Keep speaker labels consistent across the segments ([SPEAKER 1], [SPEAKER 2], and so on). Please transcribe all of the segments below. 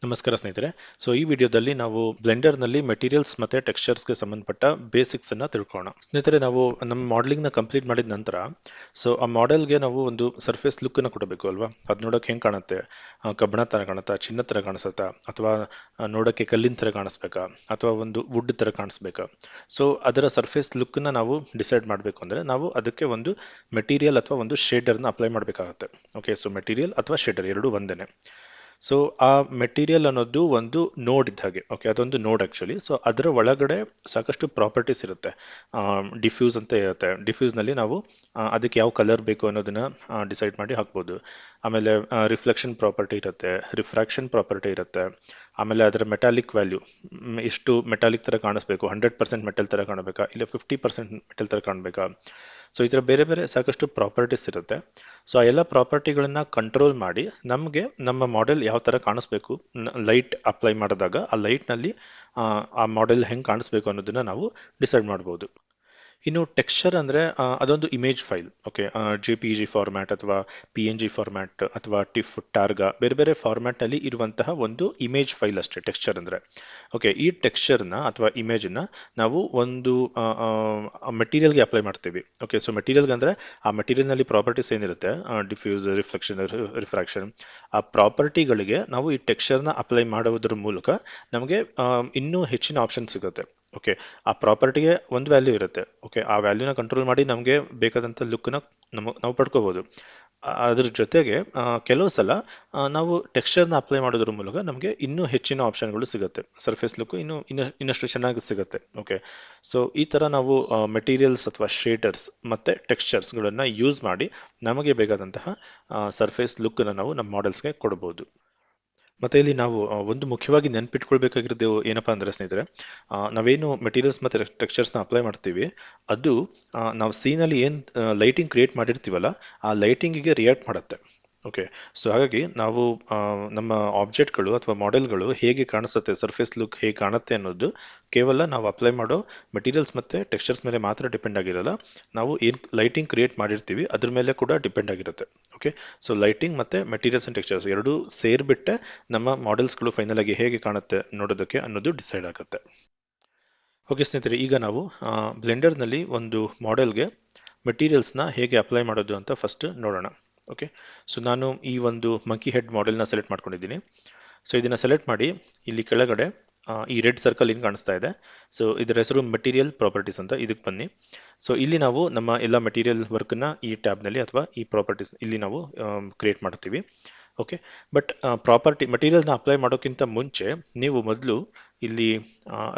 [SPEAKER 1] ನಮಸ್ಕಾರ ಸ್ನೇಹಿತರೆ. ಈ ವಿಡಿಯೋದಲ್ಲಿ ನಾವು ಬ್ಲೆಂಡರ್ನಲ್ಲಿ ಮೆಟೀರಿಯಲ್ಸ್ ಮತ್ತೆ ಟೆಕ್ಸ್ಚರ್ಸ್ಗೆ ಸಂಬಂಧಪಟ್ಟ ಬೇಸಿಕ್ಸ್ ಅನ್ನ ತಿಳ್ಕೊಳ್ಳೋಣ. ಸ್ನೇಹಿತರೆ, ನಾವು ನಮ್ಮ ಮಾಡೆಲಿಂಗ್ ನ ಕಂಪ್ಲೀಟ್ ಮಾಡಿದ ನಂತರ ಆ ಮಾಡೆಲ್ಗೆ ನಾವು ಒಂದು ಸರ್ಫೇಸ್ ಲುಕ್ ಅನ್ನ ಕೊಡಬೇಕು ಅಲ್ವಾ. ಅದ್ ನೋಡಕ್ ಹೆಂಗ್ ಕಾಣುತ್ತೆ? ಕಬ್ಬಣ ತರ ಕಾಣುತ್ತಾ, ಚಿನ್ನ ತರ ಕಾಣಿಸುತ್ತಾ, ಅಥವಾ ನೋಡಕ್ಕೆ ಕಲ್ಲಿನ ತರ ಕಾಣಿಸ್ಬೇಕಾ, ಅಥವಾ ಒಂದು ವುಡ್ ತರ ಕಾಣಿಸ್ಬೇಕಾ? ಅದರ ಸರ್ಫೇಸ್ ಲುಕ್ ನ ನಾವು ಡಿಸೈಡ್ ಮಾಡಬೇಕು ಅಂದ್ರೆ ನಾವು ಅದಕ್ಕೆ ಒಂದು ಮೆಟೀರಿಯಲ್ ಅಥವಾ ಒಂದು ಶೇಡರ್ ನ ಅಪ್ಲೈ ಮಾಡಬೇಕಾಗುತ್ತೆ. ಓಕೆ, ಮೆಟೀರಿಯಲ್ ಅಥವಾ ಶೇಡರ್ ಎರಡೂ ಒಂದೇನೆ. ಸೊ ಆ ಮೆಟೀರಿಯಲ್ ಅನ್ನೋದು ಒಂದು ನೋಡ್ ಇದ್ದ ಹಾಗೆ. ಓಕೆ, ಅದೊಂದು ನೋಡ್ ಆಕ್ಚುಲಿ. ಅದರ ಒಳಗಡೆ ಸಾಕಷ್ಟು ಪ್ರಾಪರ್ಟೀಸ್ ಇರುತ್ತೆ. ಡಿಫ್ಯೂಸ್ ಅಂತ ಇರುತ್ತೆ. ಡಿಫ್ಯೂಸ್ ನಲ್ಲಿ ನಾವು ಅದಕ್ಕೆ ಯಾವ ಕಲರ್ ಬೇಕು ಅನ್ನೋದನ್ನ ಡಿಸೈಡ್ ಮಾಡಿ ಹಾಕ್ಬೋದು. ಆಮೇಲೆ ರಿಫ್ಲೆಕ್ಷನ್ ಪ್ರಾಪರ್ಟಿ ಇರುತ್ತೆ, ರಿಫ್ರಾಕ್ಷನ್ ಪ್ರಾಪರ್ಟಿ ಇರುತ್ತೆ. ಆಮೇಲೆ ಅದರ ಮೆಟಾಲಿಕ್ ವ್ಯಾಲ್ಯೂ, ಎಷ್ಟು ಮೆಟಾಲಿಕ್ ತರ ಕಾಣಿಸ್ಬೇಕು, 100% ಮೆಟಲ್ ತರ ಕಾಣಬೇಕಾ, ಇಲ್ಲ 50% ಮೆಟಲ್ ತರ ಕಾಣಬೇಕಾ? ಈ ತರ ಬೇರೆ ಬೇರೆ ಸಾಕಷ್ಟು ಪ್ರಾಪರ್ಟೀಸ್ ಇರುತ್ತೆ. ಆ ಎಲ್ಲ ಪ್ರಾಪರ್ಟಿಗಳನ್ನ ಕಂಟ್ರೋಲ್ ಮಾಡಿ ನಮಗೆ ನಮ್ಮ ಮಾಡೆಲ್ ಯಾವ ತರ ಕಾಣಿಸ್ಬೇಕು, ಲೈಟ್ ಅಪ್ಲೈ ಮಾಡಿದಾಗ ಆ ಲೈಟ್ ನಲ್ಲಿ ಆ ಮಾಡೆಲ್ ಹೆಂಗ್ ಕಾಣಿಸ್ಬೇಕು ಅನ್ನೋದನ್ನ ನಾವು ಡಿಸೈಡ್ ಮಾಡ್ಬೋದು. ಇನ್ನು ಟೆಕ್ಸ್ಚರ್ ಅಂದ್ರೆ ಅದೊಂದು image file. Okay, JPG format ಅಥವಾ PNG ಫಾರ್ಮ್ಯಾಟ್ ಅಥವಾ ಟಿಫ್, ಟಾರ್ಗಾ, ಬೇರೆ ಬೇರೆ ಫಾರ್ಮ್ಯಾಟ್ ನಲ್ಲಿ ಇರುವಂತಹ ಒಂದು ಇಮೇಜ್ ಫೈಲ್ ಅಷ್ಟೇ ಟೆಕ್ಸ್ಚರ್ ಅಂದ್ರೆ. ಓಕೆ, ಈ ಟೆಕ್ಸ್ಚರ್ ನ ಅಥವಾ ಇಮೇಜ್ ನ ನಾವು ಒಂದು ಮೆಟೀರಿಯಲ್ಗೆ ಅಪ್ಲೈ ಮಾಡ್ತೀವಿ. ಓಕೆ, ಮೆಟೀರಿಯಲ್ ಅಂದ್ರೆ ಆ ಮೆಟೀರಿಯಲ್ ನಲ್ಲಿ ಪ್ರಾಪರ್ಟೀಸ್ ಏನಿರುತ್ತೆ, ಡಿಫ್ಯೂಸ್, ರಿಫ್ಲೆಕ್ಷನ್, ರಿಫ್ರಾಕ್ಷನ್, ಆ ಪ್ರಾಪರ್ಟಿಗಳಿಗೆ ನಾವು ಈ ಟೆಕ್ಸ್ಚರ್ ನ ಅಪ್ಲೈ ಮಾಡುವುದರ ಮೂಲಕ ನಮಗೆ ಇನ್ನೂ ಹೆಚ್ಚಿನ ಆಪ್ಷನ್ ಸಿಗುತ್ತೆ. ಓಕೆ, ಆ ಪ್ರಾಪರ್ಟಿಗೆ ಒಂದು ವ್ಯಾಲ್ಯೂ ಇರುತ್ತೆ. ಓಕೆ, ಆ ವ್ಯಾಲ್ಯೂನ ಕಂಟ್ರೋಲ್ ಮಾಡಿ ನಮಗೆ ಬೇಕಾದಂಥ ಲುಕ್ನ ನಾವು ಪಡ್ಕೋಬಹುದು. ಅದ್ರ ಜೊತೆಗೆ ಕೆಲವು ಸಲ ನಾವು ಟೆಕ್ಸ್ಚರ್ನ ಅಪ್ಲೈ ಮಾಡೋದ್ರ ಮೂಲಕ ನಮಗೆ ಇನ್ನೂ ಹೆಚ್ಚಿನ ಆಪ್ಷನ್ಗಳು ಸಿಗುತ್ತೆ. ಸರ್ಫೇಸ್ ಲುಕ್ ಇನ್ನಷ್ಟು ಚೆನ್ನಾಗಿ ಸಿಗುತ್ತೆ. ಓಕೆ, ಈ ತರ ನಾವು ಮೆಟೀರಿಯಲ್ಸ್ ಅಥವಾ ಶೇಡರ್ಸ್ ಮತ್ತೆ ಟೆಕ್ಸ್ಚರ್ಸ್ಗಳನ್ನ ಯೂಸ್ ಮಾಡಿ ನಮಗೆ ಬೇಕಾದಂತಹ ಸರ್ಫೇಸ್ ಲುಕ್ ನಾವು ನಮ್ಮ ಮಾಡೆಲ್ಸ್ಗೆ ಕೊಡಬಹುದು. ಮತ್ತೆ ಇಲ್ಲಿ ನಾವು ಒಂದು ಮುಖ್ಯವಾಗಿ ನೆನ್ಪಿಟ್ಕೊಳ್ಬೇಕಾಗಿರೋದು ಏನಪ್ಪಾ ಅಂದ್ರೆ ಸ್ನೇಹಿತರೆ, ನಾವೇನು ಮೆಟೀರಿಯಲ್ಸ್ ಮತ್ತೆ ಟೆಕ್ಸ್ಚರ್ಸ್ ನ ಅಪ್ಲೈ ಮಾಡ್ತೀವಿ, ಅದು ನಾವು ಸೀನಲ್ಲಿ ಏನ್ ಲೈಟಿಂಗ್ ಕ್ರಿಯೇಟ್ ಮಾಡಿರ್ತೀವಲ್ಲ, ಆ ಲೈಟಿಂಗಿಗೆ ರಿಯಾಕ್ಟ್ ಮಾಡುತ್ತೆ. ಓಕೆ, ಹಾಗಾಗಿ ನಾವು ನಮ್ಮ ಆಬ್ಜೆಕ್ಟ್ಗಳು ಅಥವಾ ಮಾಡೆಲ್ಗಳು ಹೇಗೆ ಕಾಣಿಸುತ್ತೆ, ಸರ್ಫೇಸ್ ಲುಕ್ ಹೇಗೆ ಕಾಣುತ್ತೆ ಅನ್ನೋದು ಕೇವಲ ನಾವು ಅಪ್ಲೈ ಮಾಡೋ ಮೆಟೀರಿಯಲ್ಸ್ ಮತ್ತೆ ಟೆಕ್ಸ್ಚರ್ಸ್ ಮೇಲೆ ಮಾತ್ರ ಡಿಪೆಂಡ್ ಆಗಿರಲ್ಲ. ನಾವು ಏನ್ ಲೈಟಿಂಗ್ ಕ್ರಿಯೇಟ್ ಮಾಡಿರ್ತೀವಿ ಅದ್ರ ಮೇಲೆ ಕೂಡ ಡಿಪೆಂಡ್ ಆಗಿರುತ್ತೆ. ಓಕೆ, ಲೈಟಿಂಗ್ ಮತ್ತೆ ಮೆಟೀರಿಯಲ್ಸ್ ಅಂಡ್ ಟೆಕ್ಸ್ಚರ್ಸ್ ಎರಡೂ ಸೇರ್ಬಿಟ್ಟೆ ನಮ್ಮ ಮಾಡೆಲ್ಸ್ಗಳು ಫೈನಲ್ ಆಗಿ ಹೇಗೆ ಕಾಣುತ್ತೆ ನೋಡೋದಕ್ಕೆ ಅನ್ನೋದು ಡಿಸೈಡ್ ಆಗುತ್ತೆ. ಓಕೆ ಸ್ನೇಹಿತರೆ, ಈಗ ನಾವು ಬ್ಲೆಂಡರ್ನಲ್ಲಿ ಒಂದು ಮಾಡೆಲ್ಗೆ ಮೆಟೀರಿಯಲ್ಸ್ನ ಹೇಗೆ ಅಪ್ಲೈ ಮಾಡೋದು ಅಂತ ಫಸ್ಟ್ ನೋಡೋಣ. ಓಕೆ, ನಾನು ಈ ಒಂದು ಮಂಕಿ ಹೆಡ್ ಮಾಡೆಲ್ನ ಸೆಲೆಕ್ಟ್ ಮಾಡ್ಕೊಂಡಿದ್ದೀನಿ. ಇದನ್ನ ಸೆಲೆಕ್ಟ್ ಮಾಡಿ ಇಲ್ಲಿ ಕೆಳಗಡೆ ಈ ರೆಡ್ ಸರ್ಕಲ್ ಏನು ಕಾಣಿಸ್ತಾ ಇದೆ, ಇದರ ಹೆಸರು ಮೆಟೀರಿಯಲ್ ಪ್ರಾಪರ್ಟೀಸ್ ಅಂತ. ಇದಕ್ಕೆ ಬನ್ನಿ. ಇಲ್ಲಿ ನಾವು ನಮ್ಮ ಎಲ್ಲ ಮೆಟೀರಿಯಲ್ ವರ್ಕ್ನ ಈ ಟ್ಯಾಬ್ನಲ್ಲಿ ಅಥವಾ ಈ ಪ್ರಾಪರ್ಟೀಸ್ ಇಲ್ಲಿ ನಾವು ಕ್ರಿಯೇಟ್ ಮಾಡ್ತೀವಿ. ಓಕೆ, ಬಟ್ ಮೆಟೀರಿಯಲ್ನ ಅಪ್ಲೈ ಮಾಡೋಕ್ಕಿಂತ ಮುಂಚೆ ನೀವು ಮೊದಲು ಇಲ್ಲಿ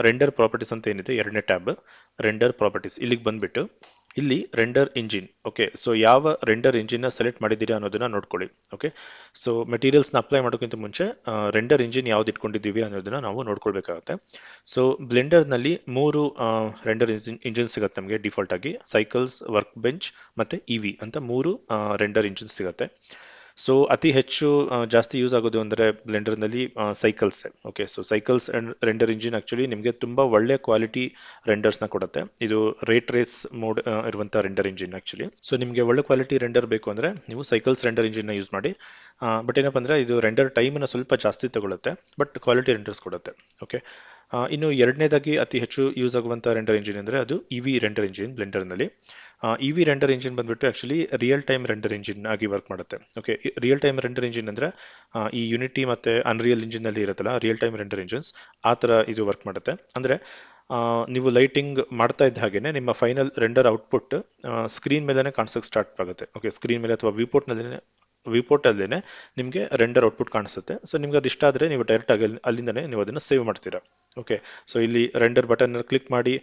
[SPEAKER 1] ರೆಂಡರ್ ಪ್ರಾಪರ್ಟೀಸ್ ಅಂತ ಏನಿದೆ, ಎರಡನೇ ಟ್ಯಾಬ್ ರೆಂಡರ್ ಪ್ರಾಪರ್ಟೀಸ್, ಇಲ್ಲಿಗೆ ಬಂದ್ಬಿಟ್ಟು ಇಲ್ಲಿ ರೆಂಡರ್ ಇಂಜಿನ್. ಓಕೆ, ಯಾವ ರೆಂಡರ್ ಇಂಜಿನ್ ಸೆಲೆಕ್ಟ್ ಮಾಡಿದ್ದೀರಾ ಅನ್ನೋದನ್ನ ನೋಡ್ಕೊಳ್ಳಿ. ಓಕೆ, ಮೆಟೀರಿಯಲ್ಸ್ನ ಅಪ್ಲೈ ಮಾಡೋಕ್ಕಿಂತ ಮುಂಚೆ ರೆಂಡರ್ ಇಂಜಿನ್ ಯಾವ್ದು ಇಟ್ಕೊಂಡಿದ್ದೀವಿ ಅನ್ನೋದನ್ನ ನಾವು ನೋಡ್ಕೊಳ್ಬೇಕಾಗುತ್ತೆ. ಬ್ಲೆಂಡರ್ನಲ್ಲಿ 3 ರೆಂಡರ್ ಇಂಜಿನ್ ಸಿಗುತ್ತೆ ನಮಗೆ ಡಿಫಾಲ್ಟ್ ಆಗಿ. ಸೈಕಲ್ಸ್, ವರ್ಕ್ ಬೆಂಚ್ ಮತ್ತೆ ಇವಿ ಅಂತ 3 ರೆಂಡರ್ ಇಂಜಿನ್ ಸಿಗುತ್ತೆ. ಅತಿ ಹೆಚ್ಚು ಜಾಸ್ತಿ ಯೂಸ್ ಆಗೋದು ಅಂದ್ರೆ ಬ್ಲೆಂಡರ್ನಲ್ಲಿ cycles. Okay, cycles and render engine actually ನಿಮಗೆ ತುಂಬಾ ಒಳ್ಳೆ ಕ್ವಾಲಿಟಿ ರೆಂಡರ್ಸ್ನ ಕೊಡುತ್ತೆ. ಇದು ರೇಟ್ ರೇಸ್ ಮೋಡ್ ಇರುವಂತಹ ರೆಂಡರ್ ಇಂಜಿನ್ ಆಕ್ಚುಲಿ. ನಿಮಗೆ ಒಳ್ಳೆ ಕ್ವಾಲಿಟಿ ರೆಂಡರ್ ಬೇಕು ಅಂದ್ರೆ ನೀವು ಸೈಕಲ್ಸ್ ರೆಂಡರ್ ಇಂಜಿನ್ ಯೂಸ್ ಮಾಡಿ. ಬಟ್ ಏನಪ್ಪ ಅಂದ್ರೆ ಇದು ರೆಂಡರ್ ಟೈಮ್ ಸ್ವಲ್ಪ ಜಾಸ್ತಿ ತಗೊಳುತ್ತೆ, ಬಟ್ ಕ್ವಾಲಿಟಿ ರೆಂಡರ್ಸ್ ಕೊಡುತ್ತೆ. ಓಕೆ, ಇನ್ನು ಎರಡನೇದಾಗಿ ಅತಿ ಹೆಚ್ಚು ಯೂಸ್ ಆಗುವಂಥ ರೆಂಡರ್ ಇಂಜಿನ್ ಅಂದರೆ ಅದು ಇವಿ ರೆಂಡರ್ ಇಂಜಿನ್ ಬ್ಲೆಂಡರ್ನಲ್ಲಿ. ಇವಿ ರೆಂಡರ್ ಇಂಜಿನ್ ಬಂದ್ಬಿಟ್ಟು actually real time render engine ಆಗಿ ವರ್ಕ್ ಮಾಡುತ್ತೆ. Okay, real time render engine ಅಂದ್ರೆ ಈ ಯುನಿಟಿ ಮತ್ತೆ ಅನ್ರಿಯಲ್ ಇಂಜಿನ್ ನಲ್ಲಿ ಇರುತ್ತಲ್ಲ ರಿಯಲ್ ಟೈಮ್ ರೆಂಡರ್ ಇಂಜಿನ್ಸ್, ಆ ಥರ ಇದು ವರ್ಕ್ ಮಾಡುತ್ತೆ. ಅಂದ್ರೆ ನೀವು ಲೈಟಿಂಗ್ ಮಾಡ್ತಾ ಇದ್ದ ಹಾಗೇನೆ ನಿಮ್ಮ ಫೈನಲ್ ರೆಂಡರ್ ಔಟ್ಪುಟ್ ಸ್ಕ್ರೀನ್ ಮೇಲೆನೆ ಕಾಣಿಸೋಕೆ ಸ್ಟಾರ್ಟ್ ಆಗುತ್ತೆ. ಓಕೆ, ಸ್ಕ್ರೀನ್ ಮೇಲೆ ಅಥವಾ ವಿಪೋರ್ಟ್ ಅಲ್ಲೇನೆ ನಿಮಗೆ ರೆಂಡರ್ ಔಟ್ಪುಟ್ ಕಾಣಿಸುತ್ತೆ. ನಿಮ್ಗೆ ಅದು ಇಷ್ಟ ಆದರೆ ನೀವು ಡೈರೆಕ್ಟ್ ಆಗಿ ಅಲ್ಲಿಂದನೇ ನೀವು ಅದನ್ನು ಸೇವ್ ಮಾಡ್ತೀರಾ. ಓಕೆ, ಇಲ್ಲಿ ರೆಂಡರ್ ಬಟನ್ ಕ್ಲಿಕ್ ಮಾಡಿ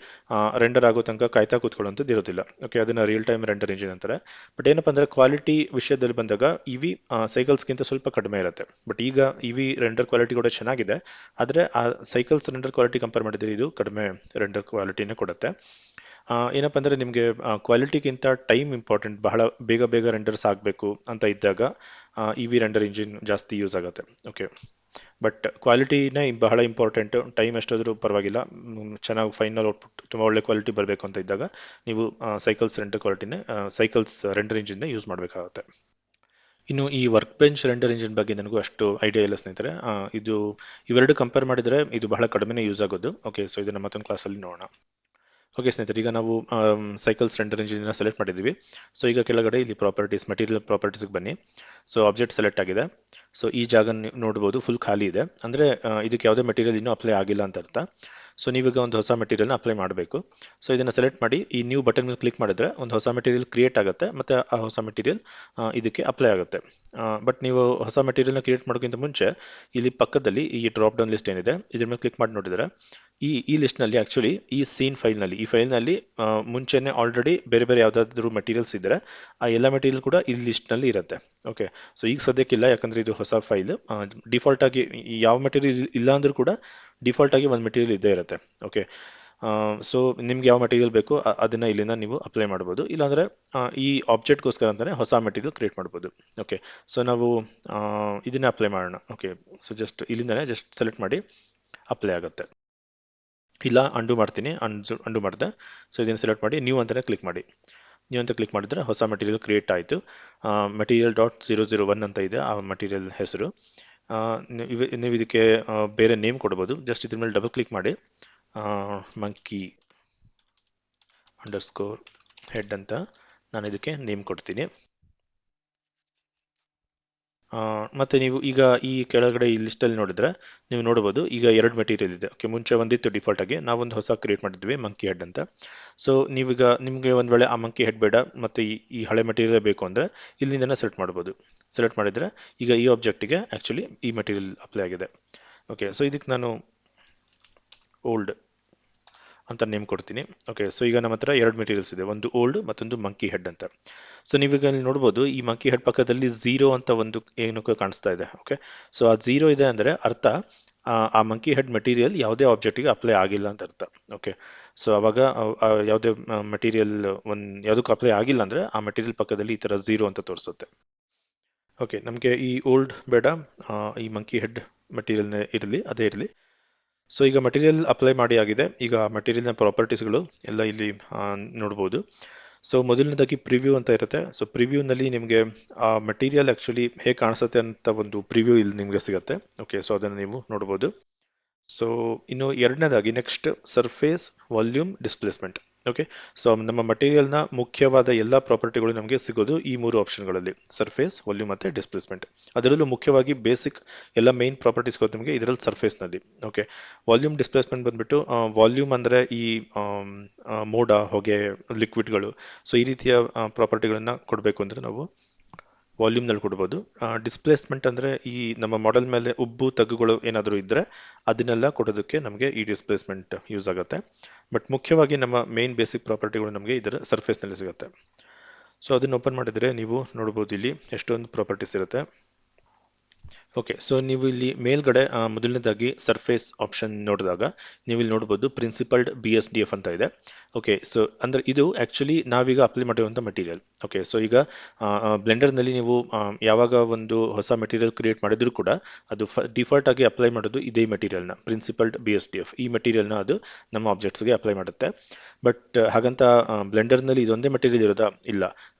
[SPEAKER 1] ರೆಂಡರ್ ಆಗೋ ತನಕ ಕಾಯ್ತಾ ಕೂತ್ಕೊಳ್ಳೋಂಥದ್ದು ಇರೋದಿಲ್ಲ. ಓಕೆ, ಅದನ್ನ ರಿಯಲ್ ಟೈಮ್ ರೆಂಡರ್ ಇಂಜಿನ್ ಅಂತಾರೆ. ಬಟ್ ಏನಪ್ಪ ಅಂದ್ರೆ ಕ್ವಾಲಿಟಿ ವಿಷಯದಲ್ಲಿ ಬಂದಾಗ ಇವಿ ಸೈಕಲ್ಸ್ಗಿಂತ ಸ್ವಲ್ಪ ಕಡಿಮೆ ಇರುತ್ತೆ. ಬಟ್ ಈಗ ಇವಿ ರೆಂಡರ್ ಕ್ವಾಲಿಟಿ ಕೂಡ ಚೆನ್ನಾಗಿದೆ, ಆದರೆ ಆ ಸೈಕಲ್ಸ್ ರೆಂಡರ್ ಕ್ವಾಲಿಟಿ ಕಂಪೇರ್ ಮಾಡಿದ್ರೆ ಇದು ಕಡಿಮೆ ರೆಂಡರ್ ಕ್ವಾಲಿಟಿನೇ ಕೊಡುತ್ತೆ. ಏನಪ್ಪ ಅಂದ್ರೆ ನಿಮಗೆ ಕ್ವಾಲಿಟಿಗಿಂತ ಟೈಮ್ ಇಂಪಾರ್ಟೆಂಟ್, ಬಹಳ ಬೇಗ ಬೇಗ ರೆಂಡರ್ಸ್ ಆಗಬೇಕು ಅಂತ ಇದ್ದಾಗ ಇವಿ ರೆಂಡರ್ ಇಂಜಿನ್ ಜಾಸ್ತಿ ಯೂಸ್ ಆಗುತ್ತೆ. ಓಕೆ, ಬಟ್ ಕ್ವಾಲಿಟಿನೇ ಬಹಳ ಇಂಪಾರ್ಟೆಂಟ್. ಟೈಮ್ ಎಷ್ಟಾದರೂ ಪರವಾಗಿಲ್ಲ, ಚೆನ್ನಾಗಿ ಫೈನಲ್ ಔಟ್ಪುಟ್ ತುಂಬ ಒಳ್ಳೆ ಕ್ವಾಲಿಟಿ ಬರಬೇಕು ಅಂತ ಇದ್ದಾಗ ನೀವು ಸೈಕಲ್ಸ್ ರೆಂಡರ್ ಇಂಜಿನ್ನೇ ಯೂಸ್ ಮಾಡಬೇಕಾಗುತ್ತೆ. ಇನ್ನು ಈ ವರ್ಕ್ ಬೆಂಚ್ ರೆಂಡರ್ ಇಂಜಿನ್ ಬಗ್ಗೆ ನನಗೂ ಅಷ್ಟು ಐಡಿಯಾ ಇಲ್ಲ ಸ್ನೇಹಿತರೆ. ಇದು ಇವೆರಡು ಕಂಪೇರ್ ಮಾಡಿದರೆ ಇದು ಬಹಳ ಕಡಿಮೆ ಯೂಸ್ ಆಗೋದು. ಓಕೆ, ಸೊ ಇದನ್ನ ಮತ್ತೊಂದು ಕ್ಲಾಸಲ್ಲಿ ನೋಡೋಣ. ಓಕೆ ಸ್ನೇಹಿತರೆ, ಈಗ ನಾವು ಸೈಕಲ್ಸ್ ರೆಂಡರ್ ಇಂಜಿನ್ ಸೆಲೆಕ್ಟ್ ಮಾಡಿದ್ದೀವಿ. ಸೊ ಈಗ ಕೆಳಗಡೆ ಇಲ್ಲಿ ಪ್ರಾಪರ್ಟೀಸ್, ಮೆಟೀರಿಯಲ್ ಪ್ರಾಪರ್ಟೀಸ್ಗೆ ಬನ್ನಿ. ಸೊ ಆಬ್ಜೆಕ್ಟ್ ಸೆಲೆಕ್ಟ್ ಆಗಿದೆ. ಸೊ ಈ ಜಾಗ ನೀವು ನೋಡ್ಬೋದು ಫುಲ್ ಖಾಲಿ ಇದೆ, ಅಂದರೆ ಇದಕ್ಕೆ ಯಾವುದೇ ಮೆಟೀರಿಯಲ್ ಇನ್ನೂ ಅಪ್ಲೈ ಆಗಿಲ್ಲ ಅಂತ ಅರ್ಥ. ಸೊ ನೀವೀಗ ಒಂದು ಹೊಸ ಮೆಟೀರಿಯಲ್ನ ಅಪ್ಲೈ ಮಾಡಬೇಕು. ಸೊ ಇದನ್ನು ಸೆಲೆಕ್ಟ್ ಮಾಡಿ ಈ ನ್ಯೂ ಬಟನ್ ಮೇಲೆ ಕ್ಲಿಕ್ ಮಾಡಿದ್ರೆ ಒಂದು ಹೊಸ ಮೆಟೀರಿಯಲ್ ಕ್ರಿಯೇಟ್ ಆಗುತ್ತೆ, ಮತ್ತು ಆ ಹೊಸ ಮೆಟೀರಿಯಲ್ ಇದಕ್ಕೆ ಅಪ್ಲೈ ಆಗುತ್ತೆ. ಬಟ್ ನೀವು ಹೊಸ ಮೆಟೀರಿಯಲ್ನ ಕ್ರಿಯೇಟ್ ಮಾಡೋಕ್ಕಿಂತ ಮುಂಚೆ ಇಲ್ಲಿ ಪಕ್ಕದಲ್ಲಿ ಈ ಡ್ರಾಪ್ ಡೌನ್ ಲಿಸ್ಟ್ ಏನಿದೆ ಇದ್ರ ಮೇಲೆ ಕ್ಲಿಕ್ ಮಾಡಿ ನೋಡಿದರೆ ಈ ಲಿಸ್ಟ್ನಲ್ಲಿ ಆ್ಯಕ್ಚುಲಿ ಈ ಸೀನ್ ಫೈಲ್ನಲ್ಲಿ, ಈ ಫೈಲ್ನಲ್ಲಿ ಮುಂಚೆನೆ ಆಲ್ರೆಡಿ ಬೇರೆ ಬೇರೆ ಯಾವುದಾದ್ರೂ ಮೆಟೀರಿಯಲ್ಸ್ ಇದ್ದರೆ ಆ ಎಲ್ಲ ಮೆಟೀರಿಯಲ್ ಕೂಡ ಈ ಲಿಸ್ಟ್ನಲ್ಲಿ ಇರುತ್ತೆ. ಓಕೆ, ಸೊ ಈಗ ಸದ್ಯಕ್ಕಿಲ್ಲ, ಯಾಕಂದರೆ ಇದು ಹೊಸ ಫೈಲ್. ಡಿಫಾಲ್ಟಾಗಿ ಯಾವ ಮೆಟೀರಿಯಲ್ ಇಲ್ಲ ಅಂದರೂ ಕೂಡ ಡಿಫಾಲ್ಟಾಗಿ ಒಂದು ಮೆಟೀರಿಯಲ್ ಇದ್ದೇ ಇರುತ್ತೆ. ಓಕೆ, ಸೊ ನಿಮ್ಗೆ ಯಾವ ಮೆಟೀರಿಯಲ್ ಬೇಕು ಅದನ್ನು ಇಲ್ಲಿಂದ ನೀವು ಅಪ್ಲೈ ಮಾಡ್ಬೋದು, ಇಲ್ಲಾಂದರೆ ಈ ಆಬ್ಜೆಕ್ಟ್ಗೋಸ್ಕರ ಅಂತಲೇ ಹೊಸ ಮೆಟೀರಿಯಲ್ ಕ್ರಿಯೇಟ್ ಮಾಡ್ಬೋದು. ಓಕೆ, ಸೊ ನಾವು ಇದನ್ನೇ ಅಪ್ಲೈ ಮಾಡೋಣ. ಓಕೆ, ಸೊ ಜಸ್ಟ್ ಇಲ್ಲಿಂದನೇ ಜಸ್ಟ್ ಸೆಲೆಕ್ಟ್ ಮಾಡಿ ಅಪ್ಲೈ ಆಗುತ್ತೆ. ಇಲ್ಲ ಅಂಡು ಮಾಡ್ತೀನಿ, ಅಂಡು ಮಾಡಿದೆ. ಸೊ ಇದನ್ನು ಸೆಲೆಕ್ಟ್ ಮಾಡಿ ನ್ಯೂ ಅಂತಲೇ ಕ್ಲಿಕ್ ಮಾಡಿ. ನ್ಯೂ ಅಂತ ಕ್ಲಿಕ್ ಮಾಡಿದ್ರೆ ಹೊಸ ಮೆಟೀರಿಯಲ್ ಕ್ರಿಯೇಟ್ ಆಯಿತು. Material.001 ಅಂತ ಇದೆ ಆ ಮೆಟೀರಿಯಲ್ ಹೆಸರು. ನೀವು ಇದಕ್ಕೆ ಬೇರೆ ನೇಮ್ ಕೊಡ್ಬೋದು. ಜಸ್ಟ್ ಇದ್ರ ಮೇಲೆ ಡಬಲ್ ಕ್ಲಿಕ್ ಮಾಡಿ ಮಂಕಿ ಅಂಡರ್ಸ್ಕೋರ್ ಹೆಡ್ ಅಂತ ನಾನು ಇದಕ್ಕೆ ನೇಮ್ ಕೊಡ್ತೀನಿ. ಮತ್ತು ನೀವು ಈಗ ಈ ಕೆಳಗಡೆ ಈ ಲಿಸ್ಟಲ್ಲಿ ನೋಡಿದ್ರೆ ನೀವು ನೋಡ್ಬೋದು ಈಗ ಎರಡು ಮೆಟೀರಿಯಲ್ ಇದೆ. ಓಕೆ, ಮುಂಚೆ ಒಂದಿತ್ತು ಡಿಫಾಲ್ಟಾಗಿ, ನಾವೊಂದು ಹೊಸ ಕ್ರಿಯೇಟ್ ಮಾಡಿದ್ವಿ ಮಂಕಿ ಹೆಡ್ ಅಂತ. ಸೊ ನೀವೀಗ ನಿಮಗೆ ಒಂದು ವೇಳೆ ಆ ಮಂಕಿ ಹೆಡ್ ಬೇಡ ಮತ್ತು ಈ ಹಳೆ ಮೆಟೀರಿಯಲ್ ಬೇಕು ಅಂದರೆ ಇಲ್ಲಿಂದನೇ ಸೆಲೆಕ್ಟ್ ಮಾಡ್ಬೋದು. ಸೆಲೆಕ್ಟ್ ಮಾಡಿದರೆ ಈಗ ಈ ಆಬ್ಜೆಕ್ಟಿಗೆ ಆ್ಯಕ್ಚುಲಿ ಈ ಮೆಟೀರಿಯಲ್ ಅಪ್ಲೈ ಆಗಿದೆ. ಓಕೆ, ಸೊ ಇದಕ್ಕೆ ನಾನು ಓಲ್ಡ್ ಅಂತ ನೇಮ್ ಕೊಡ್ತೀನಿ. ಓಕೆ, ಸೊ ಈಗ ನಮ್ಮ ಹತ್ರ ಎರಡು ಮೆಟೀರಿಯಲ್ಸ್ ಇದೆ, ಒಂದು ಓಲ್ಡ್ ಮತ್ತೊಂದು ಮಂಕಿ ಹೆಡ್ ಅಂತ. ಸೊ ನೀವೀಗ ಇಲ್ಲಿ ನೋಡ್ಬೋದು ಈ ಮಂಕಿ ಹೆಡ್ ಪಕ್ಕದಲ್ಲಿ ಝೀರೋ ಅಂತ ಒಂದು ಏನಕ್ಕೆ ಕಾಣಿಸ್ತಾ ಇದೆ. ಓಕೆ, ಸೊ ಆ ಝೀರೋ ಇದೆ ಅಂದರೆ ಅರ್ಥ ಆ ಮಂಕಿ ಹೆಡ್ ಮೆಟೀರಿಯಲ್ ಯಾವುದೇ ಆಬ್ಜೆಕ್ಟಿಗೆ ಅಪ್ಲೈ ಆಗಿಲ್ಲ ಅಂತ ಅರ್ಥ. ಓಕೆ, ಸೊ ಅವಾಗ ಯಾವುದೇ ಮೆಟೀರಿಯಲ್ ಯಾವುದಕ್ಕೂ ಅಪ್ಲೈ ಆಗಿಲ್ಲ ಅಂದರೆ ಆ ಮೆಟೀರಿಯಲ್ ಪಕ್ಕದಲ್ಲಿ ಈ ಥರ ಝೀರೋ ಅಂತ ತೋರಿಸುತ್ತೆ. ಓಕೆ, ನಮಗೆ ಈ ಓಲ್ಡ್ ಬೇಡ, ಈ ಮಂಕಿ ಹೆಡ್ ಮೆಟೀರಿಯಲ್ನೇ ಇರಲಿ, ಅದೇ ಇರಲಿ. ಸೊ ಈಗ ಮೆಟೀರಿಯಲ್ ಅಪ್ಲೈ ಮಾಡಿ ಆಗಿದೆ. ಈಗ ಮೆಟೀರಿಯಲ್ನ ಪ್ರಾಪರ್ಟೀಸ್ಗಳು ಎಲ್ಲ ಇಲ್ಲಿ ನೋಡ್ಬೋದು. ಸೊ ಮೊದಲನೇದಾಗಿ ಪ್ರಿವ್ಯೂ ಅಂತ ಇರುತ್ತೆ. ಸೊ ಪ್ರಿವ್ಯೂನಲ್ಲಿ ನಿಮಗೆ ಆ ಮೆಟೀರಿಯಲ್ ಆ್ಯಕ್ಚುಲಿ ಹೇಗೆ ಕಾಣಿಸುತ್ತೆ ಅಂತ ಒಂದು ಪ್ರಿವ್ಯೂ ಇಲ್ಲಿ ನಿಮಗೆ ಸಿಗುತ್ತೆ. ಓಕೆ, ಸೊ ಅದನ್ನು ನೀವು ನೋಡ್ಬೋದು. ಸೊ ಇನ್ನು ಎರಡನೇದಾಗಿ next surface volume displacement. Okay, so ನಮ್ಮ ಮಟೀರಿಯಲ್ನ ಮುಖ್ಯವಾದ ಎಲ್ಲ ಪ್ರಾಪರ್ಟಿಗಳು ನಮಗೆ ಸಿಗೋದು ಈ ಮೂರು ಆಪ್ಷನ್ಗಳಲ್ಲಿ, ಸರ್ಫೇಸ್, ವಾಲ್ಯೂಮ್ ಮತ್ತು ಡಿಸ್ಪ್ಲೇಸ್ಮೆಂಟ್. ಅದರಲ್ಲೂ ಮುಖ್ಯವಾಗಿ ಬೇಸಿಕ್ ಎಲ್ಲ ಮೇನ್ ಪ್ರಾಪರ್ಟೀಸ್ ಸಿಗೋದು ನಿಮಗೆ ಇದರಲ್ಲಿ ಸರ್ಫೇಸ್ನಲ್ಲಿ. ಓಕೆ, ವಾಲ್ಯೂಮ್ ಡಿಸ್ಪ್ಲೇಸ್ಮೆಂಟ್ ಬಂದ್ಬಿಟ್ಟು ವಾಲ್ಯೂಮ್ ಅಂದರೆ ಈ ಮೋಡ, ಹೊಗೆ, ಲಿಕ್ವಿಡ್ಗಳು, ಸೊ ಈ ರೀತಿಯ ಪ್ರಾಪರ್ಟಿಗಳನ್ನು ಕೊಡಬೇಕು ಅಂದರೆ ನಾವು ವಾಲ್ಯೂಮ್ನಲ್ಲಿ ಕೊಡ್ಬೋದು. ಡಿಸ್ಪ್ಲೇಸ್ಮೆಂಟ್ ಅಂದರೆ ಈ ನಮ್ಮ ಮಾಡೆಲ್ ಮೇಲೆ ಉಬ್ಬು ತಗ್ಗುಗಳು ಏನಾದರೂ ಇದ್ದರೆ ಅದನ್ನೆಲ್ಲ ಕೊಡೋದಕ್ಕೆ ನಮಗೆ ಈ ಡಿಸ್ಪ್ಲೇಸ್ಮೆಂಟ್ ಯೂಸ್ ಆಗುತ್ತೆ. ಬಟ್ ಮುಖ್ಯವಾಗಿ ನಮ್ಮ ಮೇನ್ ಬೇಸಿಕ್ ಪ್ರಾಪರ್ಟಿಗಳು ನಮಗೆ ಇದರ ಸರ್ಫೇಸ್ನಲ್ಲಿ ಸಿಗುತ್ತೆ. ಸೊ ಅದನ್ನು ಓಪನ್ ಮಾಡಿದರೆ ನೀವು ನೋಡ್ಬೋದು ಇಲ್ಲಿ ಎಷ್ಟೊಂದು ಪ್ರಾಪರ್ಟೀಸ್ ಇರುತ್ತೆ. ಓಕೆ, ಸೊ ನೀವು ಇಲ್ಲಿ ಮೇಲ್ಗಡೆ ಮೊದಲನೇದಾಗಿ ಸರ್ಫೇಸ್ ಆಪ್ಷನ್ ನೋಡಿದಾಗ ನೀವು ಇಲ್ಲಿ ನೋಡ್ಬೋದು ಪ್ರಿನ್ಸಿಪಲ್ಡ್ BSDF ಅಂತ ಇದೆ. ಓಕೆ, ಸೊ ಅಂದರೆ ಇದು ಆ್ಯಕ್ಚುಲಿ ನಾವೀಗ ಅಪ್ಲೈ ಮಾಡಿರುವಂಥ ಮೆಟೀರಿಯಲ್. ಓಕೆ, ಸೊ ಈಗ ಬ್ಲೆಂಡರ್ನಲ್ಲಿ ನೀವು ಯಾವಾಗ ಒಂದು ಹೊಸ ಮೆಟೀರಿಯಲ್ ಕ್ರಿಯೇಟ್ ಮಾಡಿದ್ರು ಕೂಡ ಅದು ಡಿಫಾಲ್ಟ್ ಆಗಿ ಅಪ್ಲೈ ಮಾಡೋದು ಇದೇ ಮೆಟೀರಿಯಲ್ನ, ಪ್ರಿನ್ಸಿಪಲ್ಡ್ BSDF ಈ ಮೆಟೀರಿಯಲ್ನ ಅದು ನಮ್ಮ ಆಬ್ಜೆಕ್ಟ್ಸ್ಗೆ ಅಪ್ಲೈ ಮಾಡುತ್ತೆ. ಬಟ್ ಹಾಗಂತ ಬ್ಲೆಂಡರ್ನಲ್ಲಿ ಇದೊಂದೇ ಮೆಟೀರಿಯಲ್ ಇರೋದಾ? ಇಲ್ಲ,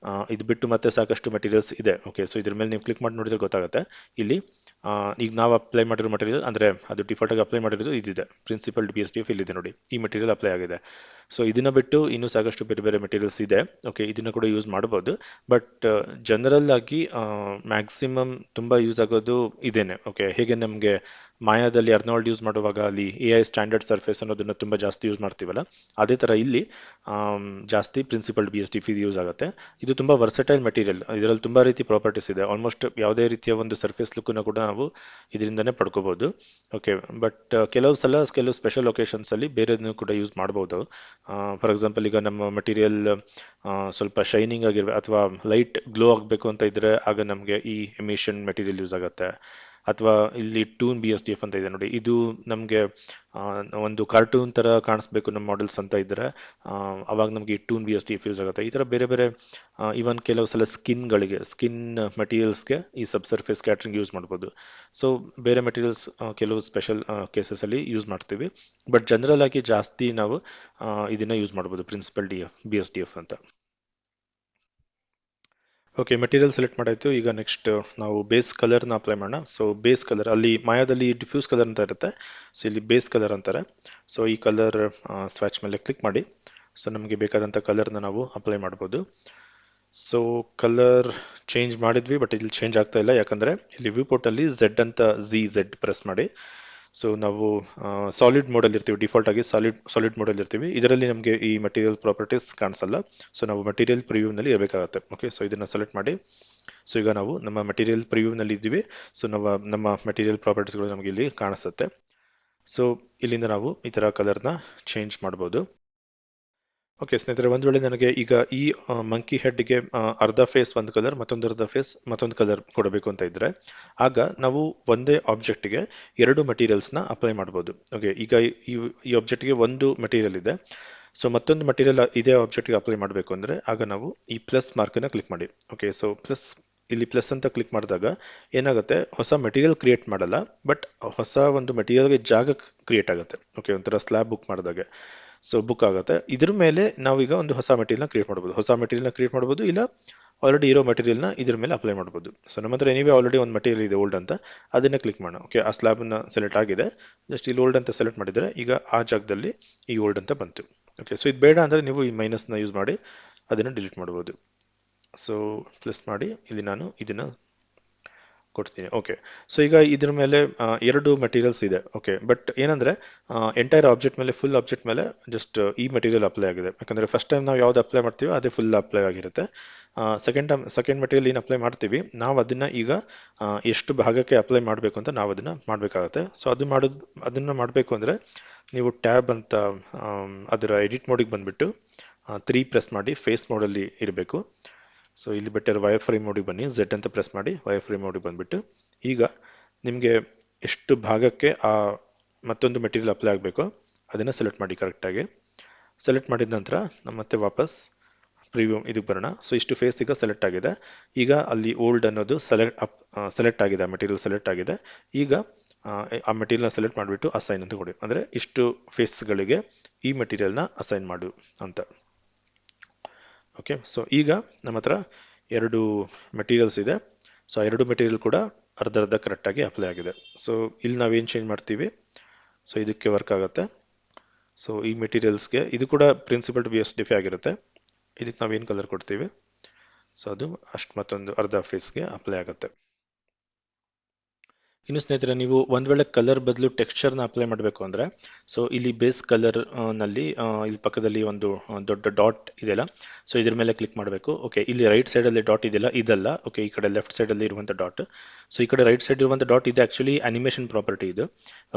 [SPEAKER 1] ಇದು ಬಿಟ್ಟು ಮತ್ತೆ ಸಾಕಷ್ಟು ಮೆಟೀರಿಯಲ್ಸ್ ಇದೆ. ಓಕೆ, ಸೊ ಇದ್ರ ಮೇಲೆ ನೀವು ಕ್ಲಿಕ್ ಮಾಡಿ ನೋಡಿದ್ರೆ ಗೊತ್ತಾಗುತ್ತೆ. ಇಲ್ಲಿ ಈಗ ನಾವು ಅಪ್ಲೈ ಮಾಡಿರೋ ಮಟೀರಿಯಲ್ ಅಂದರೆ ಅದು ಡಿಫಾಲ್ಟಾಗಿ ಅಪ್ಲೈ ಮಾಡಿರೋದು ಇದಿದೆ, ಪ್ರಿನ್ಸಿಪಲ್ಡ್ BSDF ಇಲ್ಲಿದೆ ನೋಡಿ, ಈ ಮೆಟೀರಿಯಲ್ ಅಪ್ಲೈ ಆಗಿದೆ. ಸೊ ಇದನ್ನು ಬಿಟ್ಟು ಇನ್ನೂ ಸಾಕಷ್ಟು ಬೇರೆ ಬೇರೆ ಮೆಟೀರಿಯಲ್ಸ್ ಇದೆ. ಓಕೆ, ಇದನ್ನು ಕೂಡ ಯೂಸ್ ಮಾಡ್ಬೋದು. ಬಟ್ ಜನರಲ್ ಆಗಿ ಮ್ಯಾಕ್ಸಿಮಮ್ ತುಂಬ ಯೂಸ್ ಆಗೋದು ಇದೇನೆ. ಓಕೆ, ಹೇಗೆ ನಮಗೆ ಮಾಯಾದಲ್ಲಿ ಅರ್ನಾಲ್ಡ್ ಯೂಸ್ ಮಾಡುವಾಗ ಅಲ್ಲಿ AI ಸ್ಟ್ಯಾಂಡರ್ಡ್ ಸರ್ಫೇಸ್ ಅನ್ನೋದನ್ನು ತುಂಬ ಜಾಸ್ತಿ ಯೂಸ್ ಮಾಡ್ತೀವಲ್ಲ, ಅದೇ ಥರ ಇಲ್ಲಿ ಜಾಸ್ತಿ ಪ್ರಿನ್ಸಿಪಲ್ಡ್ BSDF ಇದು ಯೂಸ್ ಆಗುತ್ತೆ. ಇದು ತುಂಬ ವರ್ಸಟೈಲ್ ಮೆಟೀರಿಯಲ್, ಇದರಲ್ಲಿ ತುಂಬ ರೀತಿ ಪ್ರಾಪರ್ಟೀಸ್ ಇದೆ. ಆಲ್ಮೋಸ್ಟ್ ಯಾವುದೇ ರೀತಿಯ ಒಂದು ಸರ್ಫೇಸ್ ಲುಕ್ಕನ್ನು ಕೂಡ ನಾವು ಇದರಿಂದನೇ ಪಡ್ಕೋಬೋದು. ಓಕೆ, ಬಟ್ ಕೆಲವು ಸ್ಪೆಷಲ್ ಒಕೇಶನ್ಸಲ್ಲಿ ಬೇರೆದನ್ನು ಕೂಡ ಯೂಸ್ ಮಾಡ್ಬೋದು. ಫಾರ್ ಎಕ್ಸಾಂಪಲ್ ಈಗ ನಮ್ಮ ಮೆಟೀರಿಯಲ್ ಸ್ವಲ್ಪ ಶೈನಿಂಗ್ ಆಗಿರ್ಬೇಕು ಅಥವಾ ಲೈಟ್ ಗ್ಲೋ ಆಗಬೇಕು ಅಂತ ಇದ್ದರೆ ಆಗ ನಮಗೆ ಈ ಎಮಿಷನ್ ಮೆಟೀರಿಯಲ್ ಯೂಸ್ ಆಗುತ್ತೆ. ಅಥವಾ ಇಲ್ಲಿ ಟೂನ್ BSDF ಅಂತ ಇದೆ ನೋಡಿ, ಇದು ನಮಗೆ ಒಂದು ಕಾರ್ಟೂನ್ ಥರ ಕಾಣಿಸ್ಬೇಕು ನಮ್ಮ ಮಾಡೆಲ್ಸ್ ಅಂತ ಇದ್ದರೆ ಅವಾಗ ನಮಗೆ ಈ ಟೂನ್ BSDF ಯೂಸ್ ಆಗುತ್ತೆ. ಈ ಥರ ಬೇರೆ ಬೇರೆ ಈವನ್ ಕೆಲವು ಸಲ ಸ್ಕಿನ್ ಮೆಟೀರಿಯಲ್ಸ್ಗೆ ಈ ಸರ್ಫೇಸ್ ಕ್ಯಾಟ್ರಿಂಗ್ ಯೂಸ್ ಮಾಡ್ಬೋದು. ಸೊ ಬೇರೆ ಮೆಟೀರಿಯಲ್ಸ್ ಕೆಲವು ಸ್ಪೆಷಲ್ ಕೇಸಸಲ್ಲಿ ಯೂಸ್ ಮಾಡ್ತೀವಿ. ಬಟ್ ಜನರಲ್ ಆಗಿ ಜಾಸ್ತಿ ನಾವು ಇದನ್ನು ಯೂಸ್ ಮಾಡ್ಬೋದು, ಪ್ರಿನ್ಸಿಪಲ್ BSDF ಅಂತ. ಓಕೆ, ಮೆಟೀರಿಯಲ್ ಸೆಲೆಕ್ಟ್ ಮಾಡಾಯ್ತು. ಈಗ ನೆಕ್ಸ್ಟ್ ನಾವು ಬೇಸ್ ಕಲರ್ನ ಅಪ್ಲೈ ಮಾಡೋಣ. ಸೊ ಬೇಸ್ ಕಲರ್ ಅಲ್ಲಿ ಮಾಯಾದಲ್ಲಿ ಡಿಫ್ಯೂಸ್ ಕಲರ್ ಅಂತ ಇರುತ್ತೆ, ಸೊ ಇಲ್ಲಿ ಬೇಸ್ ಕಲರ್ ಅಂತಾರೆ. ಸೊ ಈ ಕಲರ್ ಸ್ವಾಚ್ ಮೇಲೆ ಕ್ಲಿಕ್ ಮಾಡಿ, ಸೊ ನಮಗೆ ಬೇಕಾದಂಥ ಕಲರ್ನ ನಾವು ಅಪ್ಲೈ ಮಾಡ್ಬೋದು. ಸೊ ಕಲರ್ ಚೇಂಜ್ ಮಾಡಿದ್ವಿ, ಬಟ್ ಇಲ್ಲಿ ಚೇಂಜ್ ಆಗ್ತಾ ಇಲ್ಲ, ಯಾಕಂದರೆ ಇಲ್ಲಿ ವ್ಯೂ ಪೋರ್ಟಲ್ಲಿ ಝೆಡ್ ಅಂತ ಝೆಡ್ ಪ್ರೆಸ್ ಮಾಡಿ. ಸೊ ನಾವು ಸಾಲಿಡ್ ಮೋಡಲ್ ಇರ್ತೀವಿ, ಡಿಫಾಲ್ಟ್ ಆಗಿ ಸಾಲಿಡ್ ಮೋಡಲ್ ಇರ್ತೀವಿ. ಇದರಲ್ಲಿ ನಮಗೆ ಈ ಮಟೀರಿಯಲ್ ಪ್ರಾಪರ್ಟೀಸ್ ಕಾಣಿಸಲ್ಲ, ಸೊ ನಾವು ಮಟೀರಿಯಲ್ ಪ್ರಿವ್ಯೂನಲ್ಲಿ ಇರಬೇಕಾಗತ್ತೆ. ಓಕೆ, ಸೊ ಇದನ್ನು ಸೆಲೆಕ್ಟ್ ಮಾಡಿ. ಸೊ ಈಗ ನಾವು ನಮ್ಮ ಮಟೀರಿಯಲ್ ಪ್ರಿವ್ಯೂನಲ್ಲಿ ಇದ್ದೀವಿ. ಸೊ ನಮ್ಮ ಮಟೀರಿಯಲ್ ಪ್ರಾಪರ್ಟೀಸ್ಗಳು ನಮಗೆ ಇಲ್ಲಿ ಕಾಣಿಸುತ್ತೆ. ಸೊ ಇಲ್ಲಿಂದ ನಾವು ಈ ಥರ ಕಲರ್ನ ಚೇಂಜ್ ಮಾಡ್ಬೋದು. ಓಕೆ ಸ್ನೇಹಿತರೆ, ಒಂದು ವೇಳೆ ನನಗೆ ಈಗ ಈ ಮಂಕಿ ಹೆಡ್ಗೆ ಅರ್ಧ ಫೇಸ್ ಒಂದು ಕಲರ್, ಮತ್ತೊಂದು ಅರ್ಧ ಫೇಸ್ ಮತ್ತೊಂದು ಕಲರ್ ಕೊಡಬೇಕು ಅಂತ ಇದ್ರೆ, ಆಗ ನಾವು ಒಂದೇ ಆಬ್ಜೆಕ್ಟ್ಗೆ ಎರಡು ಮಟೀರಿಯಲ್ಸ್ನ ಅಪ್ಲೈ ಮಾಡ್ಬೋದು. ಓಕೆ, ಈಗ ಈ ಆಬ್ಜೆಕ್ಟ್ಗೆ ಒಂದು ಮಟೀರಿಯಲ್ ಇದೆ, ಸೊ ಮತ್ತೊಂದು ಮಟೀರಿಯಲ್ ಇದೇ ಆಬ್ಜೆಕ್ಟ್ಗೆ ಅಪ್ಲೈ ಮಾಡಬೇಕು ಅಂದರೆ ಆಗ ನಾವು ಈ ಪ್ಲಸ್ ಮಾರ್ಕನ್ನು ಕ್ಲಿಕ್ ಮಾಡಿ. ಓಕೆ, ಸೊ ಇಲ್ಲಿ ಪ್ಲಸ್ ಅಂತ ಕ್ಲಿಕ್ ಮಾಡಿದಾಗ ಏನಾಗುತ್ತೆ, ಹೊಸ ಮೆಟೀರಿಯಲ್ ಕ್ರಿಯೇಟ್ ಮಾಡಲ್ಲ, ಬಟ್ ಹೊಸ ಒಂದು ಮೆಟೀರಿಯಲ್ಗೆ ಜಾಗ ಕ್ರಿಯೇಟ್ ಆಗುತ್ತೆ. ಓಕೆ, ಒಂಥರ ಸ್ಲ್ಯಾಬ್ ಬುಕ್ ಮಾಡಿದಾಗೆ ಸೊ ಬುಕ್ ಆಗುತ್ತೆ. ಇದ್ರ ಮೇಲೆ ನಾವೀಗ ಒಂದು ಹೊಸ ಮೆಟೀರಿಯಲ್ನ ಕ್ರಿಯೇಟ್ ಮಾಡ್ಬೋದು, ಇಲ್ಲ ಆಲ್ರೆಡಿ ಇರೋ ಮೆಟೀರಿಯಲ್ನ ಇದ್ರ ಮೇಲೆ ಅಪ್ಲೈ ಮಾಡ್ಬೋದು. ಸೊ ನಮ್ಮ ಹತ್ರ ಎನಿವೇ ಆಲ್ರೆಡಿ ಒಂದು ಮೆಟೀರಿಯಲ್ ಇದೆ ಓಲ್ಡ್ ಅಂತ, ಅದನ್ನ ಕ್ಲಿಕ್ ಮಾಡೋಣ. ಓಕೆ, ಆ ಸ್ಲ್ಯಾಬನ್ನ ಸೆಲೆಕ್ಟ್ ಆಗಿದೆ, ಜಸ್ಟ್ ಇಲ್ಲಿ ಓಲ್ಡ್ ಅಂತ ಸೆಲೆಕ್ಟ್ ಮಾಡಿದರೆ ಈಗ ಆ ಜಾಗದಲ್ಲಿ ಈ ಓಲ್ಡ್ ಅಂತ ಬಂತು. ಓಕೆ, ಸೊ ಇದು ಬೇಡ ಅಂದರೆ ನೀವು ಈ ಮೈನಸ್ನ ಯೂಸ್ ಮಾಡಿ ಅದನ್ನು ಡಿಲೀಟ್ ಮಾಡ್ಬೋದು. ಸೊ ಪ್ಲಸ್ ಮಾಡಿ ಇಲ್ಲಿ ನಾನು ಇದನ್ನು ಕೊಡ್ತೀನಿ. ಓಕೆ, ಸೊ ಈಗ ಇದ್ರ ಮೇಲೆ ಎರಡು ಮೆಟೀರಿಯಲ್ಸ್ ಇದೆ. ಓಕೆ, ಬಟ್ ಏನಂದ್ರೆ ಎಂಟೈರ್ ಆಬ್ಜೆಕ್ಟ್ ಮೇಲೆ, ಫುಲ್ ಆಬ್ಜೆಕ್ಟ್ ಮೇಲೆ ಜಸ್ಟ್ ಈ ಮೆಟೀರಿಯಲ್ ಅಪ್ಲೈ ಆಗಿದೆ. ಯಾಕಂದ್ರೆ ಫಸ್ಟ್ ಟೈಮ್ ನಾವು ಯಾವ್ದು ಅಪ್ಲೈ ಮಾಡ್ತೀವೋ ಅದೇ ಫುಲ್ ಅಪ್ಲೈ ಆಗಿರುತ್ತೆ. ಸೆಕೆಂಡ್ ಮೆಟೀರಿಯಲ್ ಏನು ಅಪ್ಲೈ ಮಾಡ್ತೀವಿ ನಾವು ಅದನ್ನ ಈಗ ಎಷ್ಟು ಭಾಗಕ್ಕೆ ಅಪ್ಲೈ ಮಾಡಬೇಕು ಅಂತ ನಾವು ಅದನ್ನ ಮಾಡಬೇಕಾಗತ್ತೆ. ಸೊ ಅದನ್ನ ಮಾಡಬೇಕು ಅಂದ್ರೆ ನೀವು ಟ್ಯಾಬ್ ಅಂತ ಅದರ ಎಡಿಟ್ ಮೋಡಿಗೆ ಬಂದ್ಬಿಟ್ಟು 3 ಪ್ರೆಸ್ ಮಾಡಿ, ಫೇಸ್ ಮೋಡಲ್ಲಿ ಇರಬೇಕು. ಸೊ ಇಲ್ಲಿ ಬೆಟರ್ ವೈರ್ ಫ್ರೇಮ್ ಮೋಡಿಗೆ ಬನ್ನಿ, ಝೆಡ್ ಅಂತ ಪ್ರೆಸ್ ಮಾಡಿ ವೈರ್ ಫ್ರೇಮ್ ಮೋಡಿಗೆ ಬಂದ್ಬಿಟ್ಟು ಈಗ ನಿಮಗೆ ಎಷ್ಟು ಭಾಗಕ್ಕೆ ಆ ಮತ್ತೊಂದು ಮೆಟೀರಿಯಲ್ ಅಪ್ಲೈ ಆಗಬೇಕೋ ಅದನ್ನು ಸೆಲೆಕ್ಟ್ ಮಾಡಿ ಕರೆಕ್ಟಾಗಿ. ಸೆಲೆಕ್ಟ್ ಮಾಡಿದ ನಂತರ ನಮ್ಮ ಮತ್ತೆ ವಾಪಸ್ ಪ್ರಿವ್ಯೂ ಇದಕ್ಕೆ ಬರೋಣ. ಸೊ ಇಷ್ಟು ಫೇಸ್ ಈಗ ಸೆಲೆಕ್ಟ್ ಆಗಿದೆ. ಈಗ ಅಲ್ಲಿ ಓಲ್ಡ್ ಅನ್ನೋದು ಸೆಲೆಕ್ಟ್ ಆಗಿದೆ, ಆ ಮೆಟೀರಿಯಲ್ ಸೆಲೆಕ್ಟ್ ಆಗಿದೆ. ಈಗ ಆ ಮೆಟೀರಿಯಲ್ನ ಸೆಲೆಕ್ಟ್ ಮಾಡಿಬಿಟ್ಟು ಅಸೈನ್ ಅಂತ ಕೊಡಿ, ಅಂದರೆ ಇಷ್ಟು ಫೇಸ್ಗಳಿಗೆ ಈ ಮೆಟೀರಿಯಲ್ನ ಅಸೈನ್ ಮಾಡು ಅಂತ. ಓಕೆ, ಸೊ ಈಗ ನಮ್ಮ ಹತ್ರ ಎರಡು ಮೆಟೀರಿಯಲ್ಸ್ ಇದೆ. ಸೊ ಆ ಎರಡು ಮೆಟೀರಿಯಲ್ ಕೂಡ ಅರ್ಧ ಕರೆಕ್ಟಾಗಿ ಅಪ್ಲೈ ಆಗಿದೆ. ಸೊ ಇಲ್ಲಿ ನಾವೇನು ಚೇಂಜ್ ಮಾಡ್ತೀವಿ, ಸೊ ಇದಕ್ಕೆ ವರ್ಕ್ ಆಗುತ್ತೆ. ಸೊ ಈ ಮೆಟೀರಿಯಲ್ಸ್ಗೆ ಇದು ಕೂಡ principle to be as defy ಆಗಿರುತ್ತೆ. ಇದಕ್ಕೆ ನಾವೇನು ಕಲರ್ ಕೊಡ್ತೀವಿ, ಸೊ ಅದು ಅಷ್ಟು ಮತ್ತೊಂದು ಅರ್ಧ ಫೇಸ್ಗೆ ಅಪ್ಲೈ ಆಗುತ್ತೆ. ಇನ್ನು ಸ್ನೇಹಿತರೆ, ನೀವು ಒಂದ್ ವೇಳೆ ಕಲರ್ ಬದಲು ಟೆಕ್ಸ್ಚರ್ನ ಅಪ್ಲೈ ಮಾಡಬೇಕು ಅಂದ್ರೆ, ಸೊ ಇಲ್ಲಿ ಬೇಸ್ ಕಲರ್ ನಲ್ಲಿ ಇಲ್ಲಿ ಪಕ್ಕದಲ್ಲಿ ಒಂದು ದೊಡ್ಡ ಡಾಟ್ ಇದೆಯಲ್ಲ, ಸೊ ಇದ್ರ ಮೇಲೆ ಕ್ಲಿಕ್ ಮಾಡಬೇಕು. ಓಕೆ, ಇಲ್ಲಿ ರೈಟ್ ಸೈಡ್ ಅಲ್ಲಿ ಡಾಟ್ ಇದೆಯಲ್ಲ, ಇದಲ್ಲ. ಓಕೆ, ಈ ಕಡೆ ಲೆಫ್ಟ್ ಸೈಡ್ ಅಲ್ಲಿ ಇರುವಂತ ಡಾಟ್. ಸೊ ಈ ಕಡೆ ರೈಟ್ ಸೈಡ್ ಇರುವಂತ ಡಾಟ್ ಇದೆ ಆಕ್ಚುಲಿ ಅನಿಮೇಷನ್ ಪ್ರಾಪರ್ಟಿ ಇದು.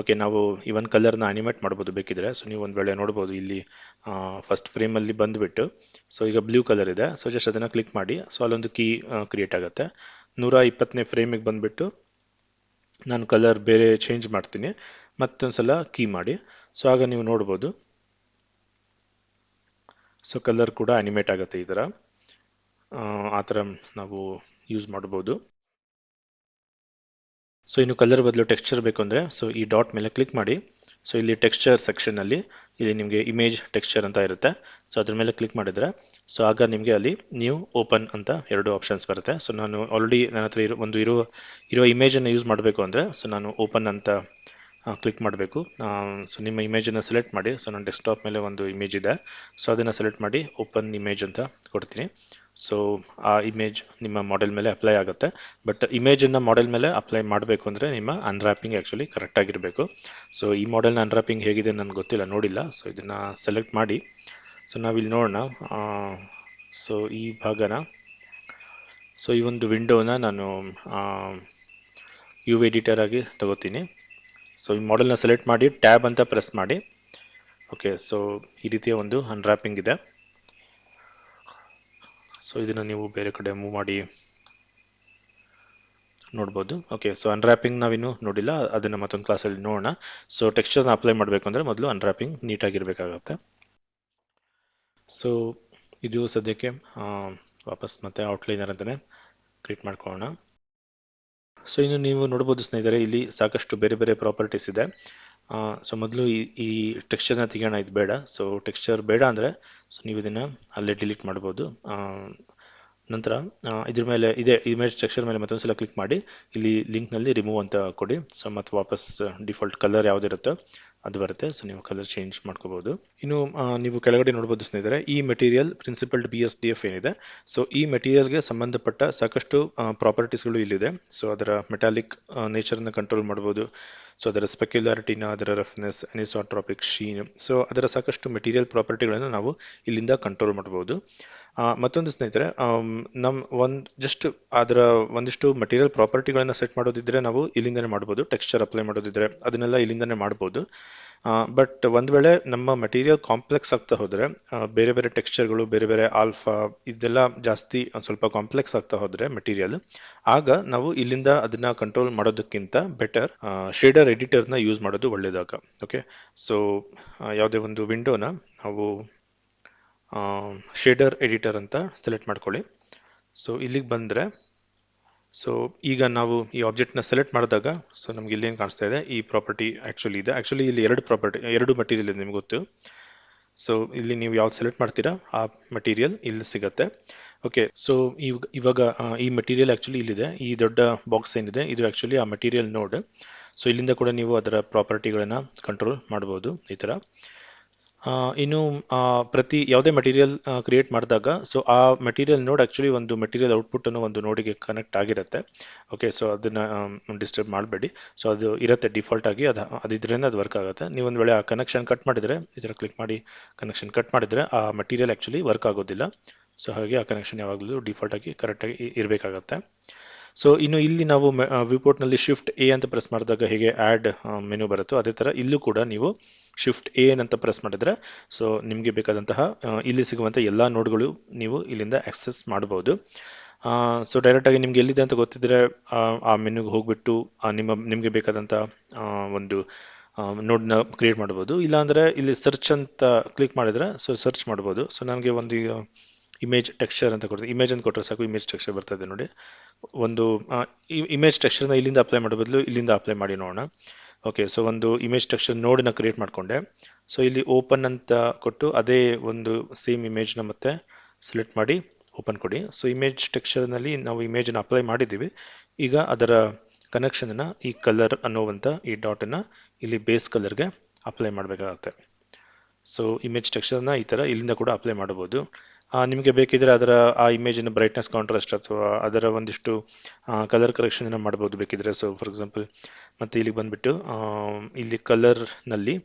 [SPEAKER 1] ಓಕೆ, ನಾವು ಇವನ್ ಕಲರ್ನ ಅನಿಮೇಟ್ ಮಾಡ್ಬೋದು ಬೇಕಿದ್ರೆ. ಸೊ ನೀವು ಒಂದ್ ವೇಳೆ ನೋಡ್ಬೋದು ಇಲ್ಲಿ ಫಸ್ಟ್ ಫ್ರೇಮ್ ಅಲ್ಲಿ ಬಂದ್ಬಿಟ್ಟು, ಸೊ ಈಗ ಬ್ಲೂ ಕಲರ್ ಇದೆ. ಸೊ ಜಸ್ಟ್ ಅದನ್ನ ಕ್ಲಿಕ್ ಮಾಡಿ, ಸೊ ಅಲ್ಲೊಂದು ಕೀ ಕ್ರಿಯೇಟ್ ಆಗುತ್ತೆ. 120ನೇ ಫ್ರೇಮಿಗೆ ಬಂದ್ಬಿಟ್ಟು ನಾನು ಕಲರ್ ಬೇರೆ ಚೇಂಜ್ ಮಾಡ್ತೀನಿ, ಮತ್ತೊಂದ್ಸಲ ಕೀ ಮಾಡಿ. ಸೊ ಆಗ ನೀವು ನೋಡ್ಬೋದು, ಸೊ ಕಲರ್ ಕೂಡ ಅನಿಮೇಟ್ ಆಗುತ್ತೆ ಈ ಥರ. ಆ ಥರ ನಾವು ಯೂಸ್ ಮಾಡ್ಬೋದು. ಸೊ ಇನ್ನು ಕಲರ್ ಬದಲು ಟೆಕ್ಸ್ಚರ್ ಬೇಕು ಅಂದರೆ, ಸೊ ಈ ಡಾಟ್ ಮೇಲೆ ಕ್ಲಿಕ್ ಮಾಡಿ. ಸೊ ಇಲ್ಲಿ ಟೆಕ್ಸ್ಚರ್ ಸೆಕ್ಷನಲ್ಲಿ ಇಲ್ಲಿ ನಿಮಗೆ ಇಮೇಜ್ ಟೆಕ್ಸ್ಚರ್ ಅಂತ ಇರುತ್ತೆ. ಸೊ ಅದ್ರ ಮೇಲೆ ಕ್ಲಿಕ್ ಮಾಡಿದರೆ, ಸೊ ಆಗ ನಿಮಗೆ ಅಲ್ಲಿ ನ್ಯೂ ಓಪನ್ ಅಂತ ಎರಡು ಆಪ್ಷನ್ಸ್ ಬರುತ್ತೆ. ಸೊ ನಾನು ಆಲ್ರೆಡಿ ನನ್ನ ಹತ್ರ ಇರೋ ಇಮೇಜನ್ನು ಯೂಸ್ ಮಾಡಬೇಕು ಅಂದರೆ, ಸೊ ನಾನು ಓಪನ್ ಅಂತ ಕ್ಲಿಕ್ ಮಾಡಬೇಕು. ಸೊ ನಿಮ್ಮ ಇಮೇಜನ್ನು ಸೆಲೆಕ್ಟ್ ಮಾಡಿ. ಸೊ ನನ್ನ ಡೆಸ್ಕ್ಟಾಪ್ ಮೇಲೆ ಒಂದು ಇಮೇಜ್ ಇದೆ, ಸೊ ಅದನ್ನು ಸೆಲೆಕ್ಟ್ ಮಾಡಿ ಓಪನ್ ಇಮೇಜ್ ಅಂತ ಕೊಡ್ತೀನಿ. ಸೊ ಆ ಇಮೇಜ್ ನಿಮ್ಮ ಮಾಡೆಲ್ ಮೇಲೆ ಅಪ್ಲೈ ಆಗುತ್ತೆ. ಬಟ್ ಇಮೇಜನ್ನು ಮಾಡೆಲ್ ಮೇಲೆ ಅಪ್ಲೈ ಮಾಡಬೇಕು ಅಂದರೆ ನಿಮ್ಮ ಅನ್ರ್ಯಾಪಿಂಗ್ ಆ್ಯಕ್ಚುಲಿ ಕರೆಕ್ಟಾಗಿರಬೇಕು. ಸೊ ಈ ಮಾಡೆಲ್ನ ಅನ್ರ್ಯಾಪಿಂಗ್ ಹೇಗಿದೆ ನನಗೆ ಗೊತ್ತಿಲ್ಲ, ನೋಡಿಲ್ಲ. ಸೊ ಇದನ್ನು ಸೆಲೆಕ್ಟ್ ಮಾಡಿ. ಸೊ ನಾವಿಲ್ಲಿ ನೋಡೋಣ. ಸೊ ಈ ಭಾಗನ, ಸೊ ಈ ಒಂದು ವಿಂಡೋನ ನಾನು ಯು ಎಡಿಟರ್ ಆಗಿ ತಗೋತೀನಿ. ಸೊ ಈ ಮಾಡೆಲ್ನ ಸೆಲೆಕ್ಟ್ ಮಾಡಿ ಟ್ಯಾಬ್ ಅಂತ ಪ್ರೆಸ್ ಮಾಡಿ. ಓಕೆ, ಸೊ ಈ ರೀತಿಯ ಒಂದು ಅನ್ರ್ಯಾಪಿಂಗ್ ಇದೆ. ಸೊ ಇದನ್ನು ನೀವು ಬೇರೆ ಕಡೆ ಮೂವ್ ಮಾಡಿ ನೋಡ್ಬೋದು. ಓಕೆ, ಸೊ ಅನ್ರ್ಯಾಪಿಂಗ್ ನಾವಿನ್ನು ನೋಡಿಲ್ಲ, ಅದನ್ನು ಮತ್ತೊಂದು ಕ್ಲಾಸಲ್ಲಿ ನೋಡೋಣ. ಸೊ ಟೆಕ್ಸ್ಚರ್ನ ಅಪ್ಲೈ ಮಾಡಬೇಕು ಅಂದರೆ ಮೊದಲು ಅನ್ರ್ಯಾಪಿಂಗ್ ನೀಟಾಗಿರಬೇಕಾಗತ್ತೆ. ಸೊ ಇದು ಸದ್ಯಕ್ಕೆ ವಾಪಸ್ ಮತ್ತೆ ಔಟ್ಲೈನರ್ ಅಂತಲೇ ಕ್ರಿಯೇಟ್ ಮಾಡ್ಕೊಳ್ಳೋಣ. ಸೊ ಇನ್ನು ನೀವು ನೋಡ್ಬೋದು ಸ್ನೇಹಿತರೆ, ಇಲ್ಲಿ ಸಾಕಷ್ಟು ಬೇರೆ ಬೇರೆ ಪ್ರಾಪರ್ಟೀಸ್ ಇದೆ. ಸೊ ಮೊದಲು ಈ ಟೆಕ್ಸ್ಚರ್ನ ತೆಗೆಯೋಣ, ಇದು ಬೇಡ. ಸೊ ಟೆಕ್ಸ್ಚರ್ ಬೇಡ ಅಂದರೆ ಸೊ ನೀವು ಇದನ್ನು ಅಲ್ಲೇ ಡಿಲೀಟ್ ಮಾಡ್ಬೋದು. ನಂತರ ಇದ್ರ ಮೇಲೆ ಇದೇ ಇಮೇಜ್ ಟೆಕ್ಸ್ಚರ್ ಮೇಲೆ ಮತ್ತೊಂದ್ಸಲ ಕ್ಲಿಕ್ ಮಾಡಿ ಇಲ್ಲಿ ಲಿಂಕ್ನಲ್ಲಿ ರಿಮೂವ್ ಅಂತ ಕೊಡಿ. ಸೊ ಮತ್ತೆ ವಾಪಸ್ ಡಿಫಾಲ್ಟ್ ಕಲರ್ ಯಾವುದಿರುತ್ತೋ ಅದು ಬರುತ್ತೆ. ಸೊ ನೀವು ಕಲರ್ ಚೇಂಜ್ ಮಾಡ್ಕೋಬಹುದು. ಇನ್ನು ನೀವು ಕೆಳಗಡೆ ನೋಡ್ಬೋದು ಸ್ನೇಹಿತರೆ, ಈ ಮೆಟೀರಿಯಲ್ ಪ್ರಿನ್ಸಿಪಲ್ಡ್ BSDF ಏನಿದೆ, ಸೊ ಈ ಮೆಟೀರಿಯಲ್ಗೆ ಸಂಬಂಧಪಟ್ಟ ಸಾಕಷ್ಟು ಪ್ರಾಪರ್ಟೀಸ್ಗಳು ಇಲ್ಲಿದೆ. ಸೊ ಅದರ ಮೆಟಾಲಿಕ್ ನೇಚರ್ನ ಕಂಟ್ರೋಲ್ ಮಾಡ್ಬೋದು. ಸೊ ಅದರ ಸ್ಪೆಕ್ಯುಲಾರಿಟಿನ, ಅದರ ರಫ್ನೆಸ್, ಅನಿಸೋಟ್ರಾಪಿಕ್ ಶೀನ್, ಸೊ ಅದರ ಸಾಕಷ್ಟು ಮೆಟೀರಿಯಲ್ ಪ್ರಾಪರ್ಟಿಗಳನ್ನು ನಾವು ಇಲ್ಲಿಂದ ಕಂಟ್ರೋಲ್ ಮಾಡ್ಬೋದು. ಮತ್ತೊಂದು ಸ್ನೇಹಿತರೆ, ಜಸ್ಟ್ ಅದರ ಒಂದಿಷ್ಟು ಮಟೀರಿಯಲ್ ಪ್ರಾಪರ್ಟಿಗಳನ್ನ ಸೆಟ್ ಮಾಡೋದಿದ್ರೆ ನಾವು ಇಲ್ಲಿಂದನೇ ಮಾಡ್ಬೋದು. ಟೆಕ್ಸ್ಚರ್ ಅಪ್ಲೈ ಮಾಡೋದಿದ್ರೆ ಅದನ್ನೆಲ್ಲ ಇಲ್ಲಿಂದನೇ ಮಾಡ್ಬೋದು. ಬಟ್ ಒಂದ್ ವೇಳೆ ನಮ್ಮ ಮಟೀರಿಯಲ್ ಕಾಂಪ್ಲೆಕ್ಸ್ ಆಗ್ತಾ ಹೋದ್ರೆ, ಬೇರೆ ಬೇರೆ ಟೆಕ್ಸ್ಚರ್ಗಳು, ಬೇರೆ ಬೇರೆ ಆಲ್ಫಾ ಇದೆಲ್ಲ ಜಾಸ್ತಿ ಸ್ವಲ್ಪ ಕಾಂಪ್ಲೆಕ್ಸ್ ಆಗ್ತಾ ಹೋದ್ರೆ ಮಟೀರಿಯಲ್, ಆಗ ನಾವು ಇಲ್ಲಿಂದ ಅದನ್ನ ಕಂಟ್ರೋಲ್ ಮಾಡೋದಕ್ಕಿಂತ ಬೆಟರ್ ಶೇಡರ್ ಎಡಿಟರ್ನ ಯೂಸ್ ಮಾಡೋದು ಒಳ್ಳೇದಾಗ. ಓಕೆ, ಸೊ ಯಾವುದೇ ಒಂದು ವಿಂಡೋನ ನಾವು ಶೇಡರ್ ಎಡಿಟರ್ ಅಂತ ಸೆಲೆಕ್ಟ್ ಮಾಡ್ಕೊಳ್ಳಿ. ಸೊ ಇಲ್ಲಿಗೆ ಬಂದರೆ, ಸೊ ಈಗ ನಾವು ಈ ಆಬ್ಜೆಕ್ಟ್ನ ಸೆಲೆಕ್ಟ್ ಮಾಡಿದಾಗ ಸೊ ನಮ್ಗೆ ಇಲ್ಲಿ ಏನು ಕಾಣಿಸ್ತಾ ಇದೆ, ಈ ಪ್ರಾಪರ್ಟಿ ಆ್ಯಕ್ಚುಲಿ ಇಲ್ಲಿ ಎರಡು ಮಟೀರಿಯಲ್ ಇದೆ ನಿಮ್ಗೆ ಗೊತ್ತು. ಸೊ ಇಲ್ಲಿ ನೀವು ಯಾವ್ದು ಸೆಲೆಕ್ಟ್ ಮಾಡ್ತೀರಾ ಆ ಮಟೀರಿಯಲ್ ಇಲ್ಲಿ ಸಿಗತ್ತೆ. ಓಕೆ, ಸೊ ಇವಾಗ ಈ ಮಟೀರಿಯಲ್ ಆ್ಯಕ್ಚುಲಿ ಇಲ್ಲಿದೆ. ಈ ದೊಡ್ಡ ಬಾಕ್ಸ್ ಏನಿದೆ ಇದು ಆ್ಯಕ್ಚುಲಿ ಆ ಮಟೀರಿಯಲ್ ನೋಡ್. ಸೊ ಇಲ್ಲಿಂದ ಕೂಡ ನೀವು ಅದರ ಪ್ರಾಪರ್ಟಿಗಳನ್ನು ಕಂಟ್ರೋಲ್ ಮಾಡ್ಬೋದು ಈ ಥರ. ಇನ್ನು ಪ್ರತಿ ಯಾವುದೇ ಮಟೀರಿಯಲ್ ಕ್ರಿಯೇಟ್ ಮಾಡಿದಾಗ ಸೊ ಆ ಮಟೀರಿಯಲ್ ನೋಡ್ ಆ್ಯಕ್ಚುಲಿ ಒಂದು ಮಟೀರಿಯಲ್ ಔಟ್ಪುಟ್ ಅನ್ನೋ ಒಂದು ನೋಡಿಗೆ ಕನೆಕ್ಟ್ ಆಗಿರುತ್ತೆ. ಓಕೆ, ಸೊ ಅದನ್ನು ಡಿಸ್ಟರ್ಬ್ ಮಾಡಬೇಡಿ. ಸೊ ಅದು ಇರುತ್ತೆ ಡಿಫಾಲ್ಟ್ ಆಗಿ, ಅದಿದ್ರೇನೆ ಅದು ವರ್ಕ್ ಆಗುತ್ತೆ. ನೀವು ಒಂದು ವೇಳೆ ಆ ಕನೆಕ್ಷನ್ ಕಟ್ ಮಾಡಿದರೆ, ಈ ಥರ ಕ್ಲಿಕ್ ಮಾಡಿ ಕನೆಕ್ಷನ್ ಕಟ್ ಮಾಡಿದರೆ ಆ ಮಟೀರಿಯಲ್ ಆ್ಯಕ್ಚುಲಿ ವರ್ಕ್ ಆಗೋದಿಲ್ಲ. ಸೊ ಹಾಗೆ ಆ ಕನೆಕ್ಷನ್ ಯಾವಾಗಲೂ ಡಿಫಾಲ್ಟ್ ಆಗಿ ಕರೆಕ್ಟಾಗಿ ಇರಬೇಕಾಗತ್ತೆ. ಸೊ ಇನ್ನು ಇಲ್ಲಿ ನಾವು ವಿಪೋರ್ಟ್ನಲ್ಲಿ ಶಿಫ್ಟ್ ಎ ಅಂತ ಪ್ರೆಸ್ ಮಾಡಿದಾಗ ಹೇಗೆ ಆ್ಯಡ್ ಮೆನು ಬರುತ್ತೋ ಅದೇ ಥರ ಇಲ್ಲೂ ಕೂಡ ನೀವು ಶಿಫ್ಟ್ ಎ ಅಂತ ಪ್ರೆಸ್ ಮಾಡಿದ್ರೆ ಸೊ ನಿಮಗೆ ಬೇಕಾದಂತಹ ಇಲ್ಲಿ ಸಿಗುವಂಥ ಎಲ್ಲ ನೋಡ್ಗಳು ನೀವು ಇಲ್ಲಿಂದ ಆಕ್ಸೆಸ್ ಮಾಡಬಹುದು. ಸೊ ಡೈರೆಕ್ಟಾಗಿ ನಿಮ್ಗೆ ಎಲ್ಲಿದೆ ಅಂತ ಗೊತ್ತಿದ್ರೆ ಆ ಮೆನುಗೆ ಹೋಗ್ಬಿಟ್ಟು ನಿಮಗೆ ಬೇಕಾದಂಥ ಒಂದು ನೋಡ್ನ ಕ್ರಿಯೇಟ್ ಮಾಡ್ಬೋದು. ಇಲ್ಲಾಂದರೆ ಇಲ್ಲಿ ಸರ್ಚ್ ಅಂತ ಕ್ಲಿಕ್ ಮಾಡಿದ್ರೆ ಸೊ ಸರ್ಚ್ ಮಾಡ್ಬೋದು. ಸೊ ನನಗೆ ಒಂದು ಇಮೇಜ್ ಟೆಕ್ಸ್ಚರ್ ಅಂತ ಕೊಡ್ತೀವಿ. ಇಮೇಜ್ ಅಂತ ಕೊಟ್ಟರೆ ಸಾಕು, ಇಮೇಜ್ ಟೆಕ್ಸ್ಚರ್ ಬರ್ತಾ ಇದೆ ನೋಡಿ. ಒಂದು ಇಮೇಜ್ ಟೆಕ್ಸ್ಚರ್ನ ಇಲ್ಲಿಂದ ಅಪ್ಲೈ ಮಾಡೋ ಬದಲು ಇಲ್ಲಿಂದ ಅಪ್ಲೈ ಮಾಡಿ ನೋಡೋಣ. ಓಕೆ, ಸೊ ಒಂದು ಇಮೇಜ್ ಟೆಕ್ಸ್ಚರ್ ನೋಡನ್ನ ಕ್ರಿಯೇಟ್ ಮಾಡಿಕೊಂಡೆ. ಸೊ ಇಲ್ಲಿ ಓಪನ್ ಅಂತ ಕೊಟ್ಟು ಅದೇ ಒಂದು ಸೇಮ್ ಇಮೇಜ್ನ ಮತ್ತೆ ಸೆಲೆಕ್ಟ್ ಮಾಡಿ ಓಪನ್ ಕೊಡಿ. ಸೊ ಇಮೇಜ್ ಟೆಕ್ಸ್ಚರ್ನಲ್ಲಿ ನಾವು ಇಮೇಜನ್ನು ಅಪ್ಲೈ ಮಾಡಿದ್ದೀವಿ. ಈಗ ಅದರ ಕನೆಕ್ಷನನ್ನು ಈ ಕಲರ್ ಅನ್ನೋವಂಥ ಈ ಡಾಟನ್ನು ಇಲ್ಲಿ ಬೇಸ್ ಕಲರ್ಗೆ ಅಪ್ಲೈ ಮಾಡಬೇಕಾಗತ್ತೆ. ಸೊ ಇಮೇಜ್ ಟೆಕ್ಸ್ಚರ್ನ ಈ ಥರ ಇಲ್ಲಿಂದ ಕೂಡ ಅಪ್ಲೈ ಮಾಡಬಹುದು. ನಿಮಗೆ ಬೇಕಿದ್ರೆ ಅದರ ಆ ಇಮೇಜಿನ ಬ್ರೈಟ್ನೆಸ್, ಕಾಂಟ್ರಾಸ್ಟ್ ಅಥವಾ ಅದರ ಒಂದಿಷ್ಟು ಕಲರ್ ಕರೆಕ್ಷನ್ ಮಾಡ್ಬೋದು ಬೇಕಿದ್ರೆ. ಸೊ ಫಾರ್ ಎಕ್ಸಾಂಪಲ್ ಮತ್ತೆ ಇಲ್ಲಿ ಬಂದ್ಬಿಟ್ಟು ಇಲ್ಲಿ ಕಲರ್ನಲ್ಲಿ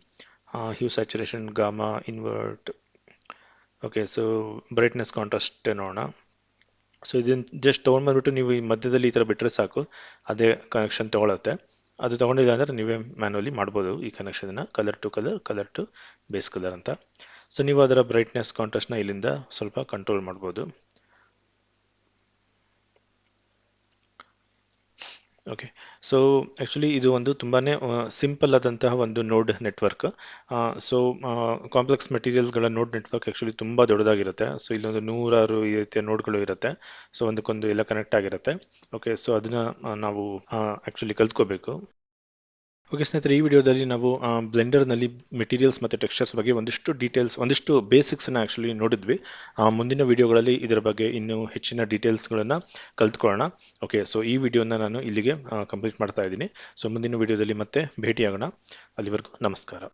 [SPEAKER 1] hue, saturation, gamma, invert. Okay, so brightness, contrast ನೋಡೋಣ. ಸೊ ಇದನ್ನು ಜಸ್ಟ್ ತೊಗೊಂಡ್ಬಂದ್ಬಿಟ್ಟು ನೀವು ಈ ಮಧ್ಯದಲ್ಲಿ ಈ ಥರ ಬಿಟ್ಟರೆ ಸಾಕು, ಅದೇ ಕನೆಕ್ಷನ್ ತೊಗೊಳತ್ತೆ. ಅದು ತೊಗೊಂಡಿಲ್ಲ ಅಂದರೆ ನೀವೇ ಮ್ಯಾನ್ಯಲಿ ಮಾಡ್ಬೋದು ಈ ಕನೆಕ್ಷನ್ನ, colour to colour, colour to base colour ಅಂತ. ಸೊ ನೀವು ಅದರ ಬ್ರೈಟ್ನೆಸ್, ಕಾಂಟ್ರಾಸ್ಟ್ನ ಇಲ್ಲಿಂದ ಸ್ವಲ್ಪ ಕಂಟ್ರೋಲ್ ಮಾಡ್ಬೋದು. ಓಕೆ, ಸೊ ಆ್ಯಕ್ಚುಲಿ ಇದು ಒಂದು ತುಂಬಾ ಸಿಂಪಲ್ ಆದಂತಹ ಒಂದು ನೋಡ್ ನೆಟ್ವರ್ಕ್. ಸೊ ಕಾಂಪ್ಲೆಕ್ಸ್ ಮೆಟೀರಿಯಲ್ಗಳ ನೋಡ್ ನೆಟ್ವರ್ಕ್ ಆ್ಯಕ್ಚುಲಿ ತುಂಬ ದೊಡ್ಡದಾಗಿರುತ್ತೆ. ಸೊ ಇಲ್ಲೊಂದು 100 ಈ ರೀತಿಯ ನೋಡ್ಗಳು ಇರುತ್ತೆ. ಸೊ ಒಂದಕ್ಕೊಂದು ಎಲ್ಲ ಕನೆಕ್ಟ್ ಆಗಿರುತ್ತೆ. ಓಕೆ, ಸೊ ಅದನ್ನು ನಾವು ಆ್ಯಕ್ಚುಲಿ ಕಲ್ತ್ಕೋಬೇಕು. ಓಕೆ ಸ್ನೇಹಿತರೆ, ಈ ವಿಡಿಯೋದಲ್ಲಿ ನಾವು ಬ್ಲೆಂಡರ್ನಲ್ಲಿ ಮೆಟೀರಿಯಲ್ಸ್ ಮತ್ತು ಟೆಕ್ಸ್ಚರ್ಸ್ ಬಗ್ಗೆ ಒಂದಿಷ್ಟು ಡೀಟೇಲ್ಸ್, ಒಂದಿಷ್ಟು ಬೇಸಿಕ್ಸನ್ನು ಆ್ಯಕ್ಚುಲಿ ನೋಡಿದ್ವಿ. ಮುಂದಿನ ವಿಡಿಯೋಗಳಲ್ಲಿ ಇದರ ಬಗ್ಗೆ ಇನ್ನೂ ಹೆಚ್ಚಿನ ಡೀಟೇಲ್ಸ್ಗಳನ್ನು ಕಲ್ತ್ಕೊಳ್ಳೋಣ. ಓಕೆ, ಸೊ ಈ ವಿಡಿಯೋನ ನಾನು ಇಲ್ಲಿಗೆ ಕಂಪ್ಲೀಟ್ ಮಾಡ್ತಾ ಇದ್ದೀನಿ. ಸೊ ಮುಂದಿನ ವಿಡಿಯೋದಲ್ಲಿ ಮತ್ತೆ ಭೇಟಿಯಾಗೋಣ. ಅಲ್ಲಿವರೆಗೂ ನಮಸ್ಕಾರ.